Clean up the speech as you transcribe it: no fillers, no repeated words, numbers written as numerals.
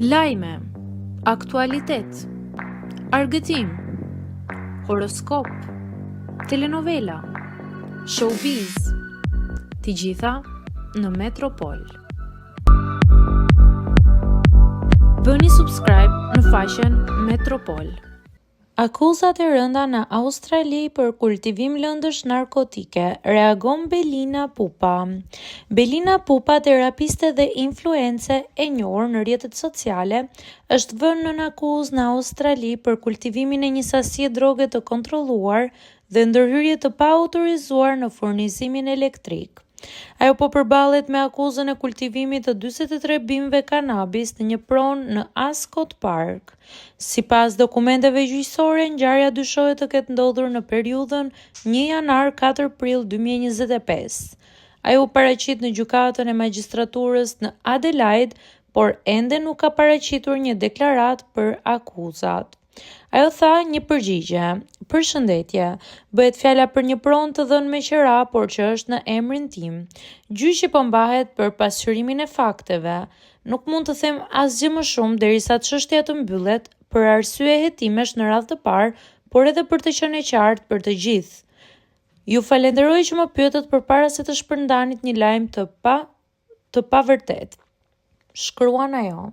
Lajme, aktualitet, argëtim, horoskop, telenovela, showbiz, të gjitha në Metropol. Bëni subscribe në faqen Metropol. Akuzat e rënda në Australi për kultivim lëndësh narkotike, reagon Belina Pupa. Belina Pupa, terapiste dhe influence e njohur në rrjetet sociale, është vënë në akuzë në Australi për kultivimin e një sasie droge të kontrolluar dhe ndërhyrje të paautorizuar në furnizimin elektrik. Ajo po përballet me akuzën e kultivimit të 43 bimëve kanabis në një pronë në Ascot Park. Sipas dokumenteve gjyqësore, ngjarja dyshohet të ketë ndodhur në periudhën 1 janar-4 prill 2025. Ajo u paraqit në gjykatën e magjistraturës në Adelaide, por ende nuk ka paraqitur një deklaratë për akuzat. Ajo tha një përgjigje: "Përshëndetje, bëhet fjala për një pronë të dhënë me qira, por që është në emrin tim. Gjyqi po mbahet për pasqyrimin e fakteve. Nuk mund të them asgjë më shumë derisa çështja të mbyllet, për arsye hetimesh në radhë të parë, por edhe për të qenë e qartë për të gjithë. Ju falenderoj që më pyetët përpara se të shpërndanit një lajm të pavërtet", shkruan ajo.